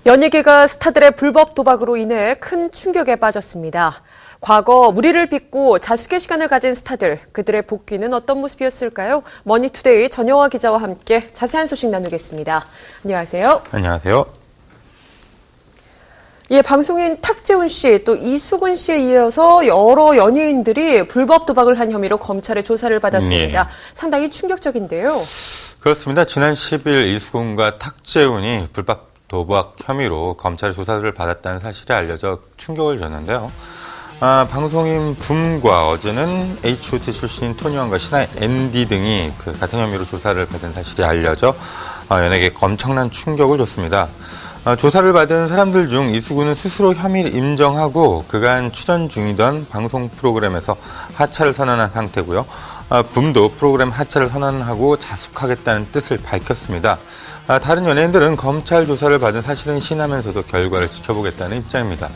연예계가 스타들의 불법 도박으로 인해 큰 충격에 빠졌습니다. 과거 무리를 빚고 자숙의 시간을 가진 스타들, 그들의 복귀는 어떤 모습이었을까요? 머니투데이 전영화 기자와 함께 자세한 소식 나누겠습니다. 안녕하세요. 안녕하세요. 예, 방송인 탁재훈 씨, 또 이수근 씨에 이어서 여러 연예인들이 불법 도박을 한 혐의로 검찰의 조사를 받았습니다. 네. 상당히 충격적인데요. 그렇습니다. 지난 10일 이수근과 탁재훈이 불법 도박 혐의로 검찰의 조사를 받았다는 사실이 알려져 충격을 줬는데요. 방송인 붐과 어제는 H.O.T 출신인 토니원과 신하의 앤디 등이 같은 혐의로 조사를 받은 사실이 알려져 연예계에 엄청난 충격을 줬습니다. 조사를 받은 사람들 중 이수근은 스스로 혐의를 인정하고 그간 출연 중이던 방송 프로그램에서 하차를 선언한 상태고요. 붐도 프로그램 하차를 선언하고 자숙하겠다는 뜻을 밝혔습니다. 다른 연예인들은 검찰 조사를 받은 사실은 신하면서도 결과를 지켜보겠다는 입장입니다.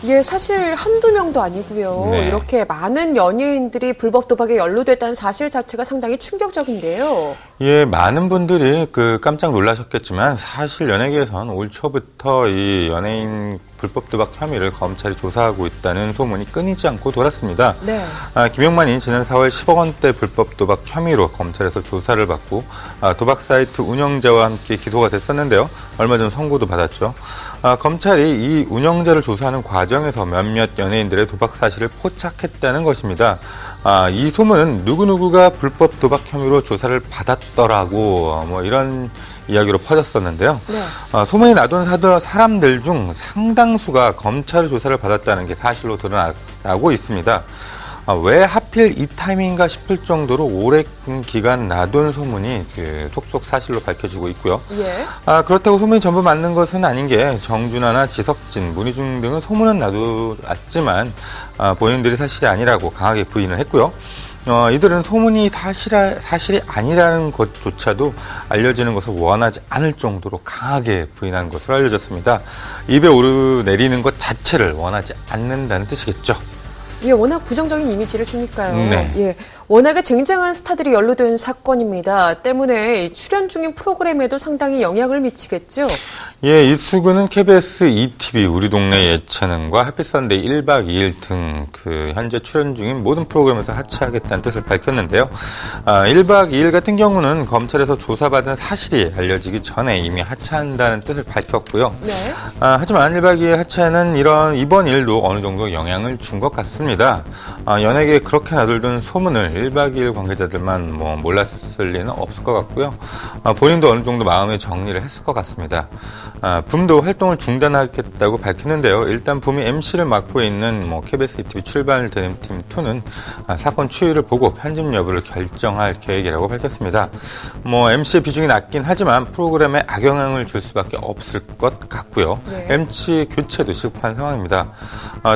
예, 사실 한두 명도 아니고요. 네. 이렇게 많은 연예인들이 불법 도박에 연루됐다는 사실 자체가 상당히 충격적인데요. 예, 많은 분들이 깜짝 놀라셨겠지만 사실 연예계에선 올 초부터 이 연예인 불법 도박 혐의를 검찰이 조사하고 있다는 소문이 끊이지 않고 돌았습니다. 네. 김용만이 지난 4월 10억 원대 불법 도박 혐의로 검찰에서 조사를 받고 도박 사이트 운영자와 함께 기소가 됐었는데요. 얼마 전 선고도 받았죠. 검찰이 이 운영자를 조사하는 과정에서 몇몇 연예인들의 도박 사실을 포착했다는 것입니다. 이 소문은 누구누구가 불법 도박 혐의로 조사를 받았더라고 이런 이야기로 퍼졌었는데요. 네. 소문이 나던 사람들 중 상당수가 검찰의 조사를 받았다는 게 사실로 드러나고 있습니다. 왜 하필 이 타이밍인가 싶을 정도로 오랜 기간 나돈 소문이 속속 사실로 밝혀지고 있고요. 예. 그렇다고 소문이 전부 맞는 것은 아닌 게 정준하나 지석진, 문희중 등은 소문은 났지만 본인들이 사실이 아니라고 강하게 부인을 했고요. 이들은 소문이 사실이 아니라는 것조차도 알려지는 것을 원하지 않을 정도로 강하게 부인한 것으로 알려졌습니다. 입에 오르내리는 것 자체를 원하지 않는다는 뜻이겠죠. 예, 워낙 부정적인 이미지를 주니까요. 네. 예, 워낙에 쟁쟁한 스타들이 연루된 사건입니다. 때문에 출연 중인 프로그램에도 상당히 영향을 미치겠죠. 예, 이수근은 KBS ETV 우리 동네 예체능과 해피선데이 1박 2일 등 현재 출연 중인 모든 프로그램에서 하차하겠다는 뜻을 밝혔는데요. 1박 2일 같은 경우는 검찰에서 조사받은 사실이 알려지기 전에 이미 하차한다는 뜻을 밝혔고요. 네. 하지만 1박 2일 하차는 이번 일도 어느 정도 영향을 준 것 같습니다. 연예계에 그렇게 나돌던 소문을 1박 2일 관계자들만 몰랐을 리는 없을 것 같고요. 본인도 어느 정도 마음의 정리를 했을 것 같습니다. 붐도 활동을 중단하겠다고 밝혔는데요. 일단 붐이 MC를 맡고 있는 KBS ETV 출발 대행팀 2는 사건 추이를 보고 편집 여부를 결정할 계획이라고 밝혔습니다. MC의 비중이 낮긴 하지만 프로그램에 악영향을 줄 수밖에 없을 것 같고요. 네. MC 교체도 시급한 상황입니다.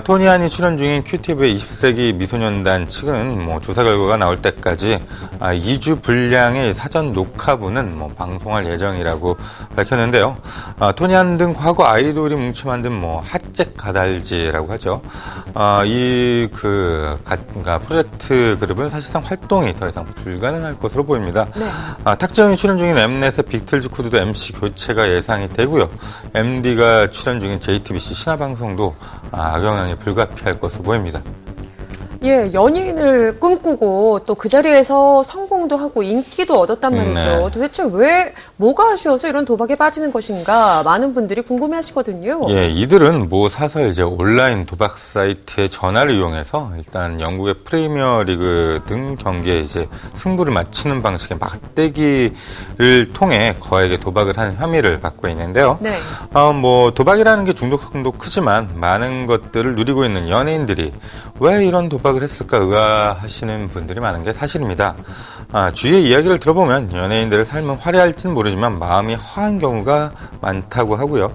토니안이 출연 중인 큐티브의 20세기 미소년단 측은 조사 결과가 나올 때까지 2주 분량의 사전 녹화분은 방송할 예정이라고 밝혔는데요. 토니안 등 과거 아이돌이 뭉쳐 만든 핫잭 가달지라고 하죠. 이 프로젝트 그룹은 사실상 활동이 더 이상 불가능할 것으로 보입니다. 네. 탁재훈이 출연 중인 엠넷의 빅틀즈 코드도 MC 교체가 예상이 되고요. MD가 출연 중인 JTBC 신화방송도 악영향이 불가피할 것으로 보입니다. 예, 연예인을 꿈꾸고 또 그 자리에서 성공도 하고 인기도 얻었단 말이죠. 네. 도대체 뭐가 아쉬워서 이런 도박에 빠지는 것인가 많은 분들이 궁금해 하시거든요. 예, 이들은 사서 이제 온라인 도박 사이트의 전화를 이용해서 일단 영국의 프리미어 리그 등 경기에 이제 승부를 맞추는 방식의 막대기를 통해 거액의 도박을 하는 혐의를 받고 있는데요. 네. 도박이라는 게 중독성도 크지만 많은 것들을 누리고 있는 연예인들이 왜 이런 도박을 했을까 의아하시는 분들이 많은 게 사실입니다. 주위의 이야기를 들어보면 연예인들의 삶은 화려할지는 모르지만 마음이 허한 경우가 많다고 하고요.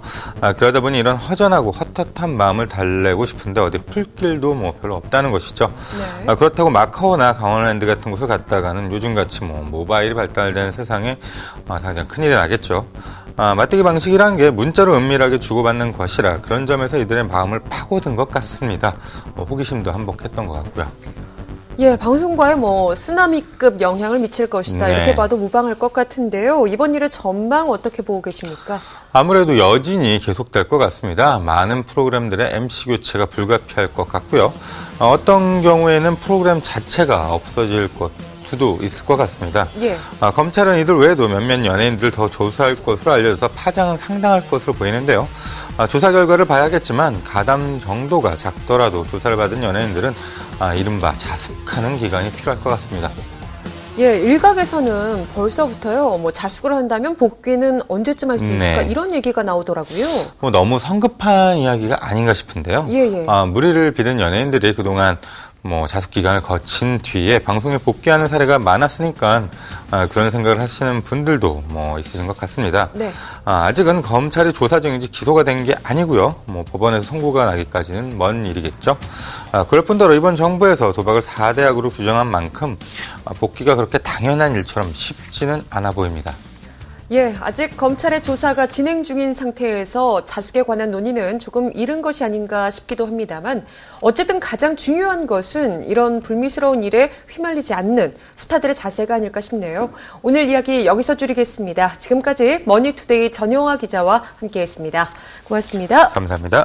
그러다 보니 이런 허전하고 헛헛한 마음을 달래고 싶은데 어디 풀 길도 별로 없다는 것이죠. 네. 그렇다고 마카오나 강원랜드 같은 곳을 갔다가는 요즘같이 모바일이 발달된 세상에 당장 큰일이 나겠죠. 맞대기 방식이라는 게 문자로 은밀하게 주고받는 것이라 그런 점에서 이들의 마음을 파고든 것 같습니다. 호기심도 한몫했던 것 같고요. 예, 방송과에 쓰나미급 영향을 미칠 것이다. 네. 이렇게 봐도 무방할 것 같은데요. 이번 일의 전망 어떻게 보고 계십니까? 아무래도 여진이 계속될 것 같습니다. 많은 프로그램들의 MC 교체가 불가피할 것 같고요. 어떤 경우에는 프로그램 자체가 없어질 수도 있을 것 같습니다. 예. 검찰은 이들 외에도 몇몇 연예인들을 더 조사할 것으로 알려져서 파장은 상당할 것으로 보이는데요. 조사 결과를 봐야겠지만 가담 정도가 작더라도 조사를 받은 연예인들은 이른바 자숙하는 기간이 필요할 것 같습니다. 예, 일각에서는 벌써부터요, 자숙을 한다면 복귀는 언제쯤 할 수 있을까? 네. 이런 얘기가 나오더라고요. 너무 성급한 이야기가 아닌가 싶은데요. 예. 무리를 빚은 연예인들이 그동안 자숙 기간을 거친 뒤에 방송에 복귀하는 사례가 많았으니까 그런 생각을 하시는 분들도 있으신 것 같습니다. 네. 아직은 검찰이 조사 중인지 기소가 된 게 아니고요. 법원에서 선고가 나기까지는 먼 일이겠죠. 그럴 뿐더러 이번 정부에서 도박을 4대 악으로 규정한 만큼 복귀가 그렇게 당연한 일처럼 쉽지는 않아 보입니다. 예, 아직 검찰의 조사가 진행 중인 상태에서 자숙에 관한 논의는 조금 이른 것이 아닌가 싶기도 합니다만 어쨌든 가장 중요한 것은 이런 불미스러운 일에 휘말리지 않는 스타들의 자세가 아닐까 싶네요. 오늘 이야기 여기서 줄이겠습니다. 지금까지 머니투데이 전영화 기자와 함께했습니다. 고맙습니다. 감사합니다.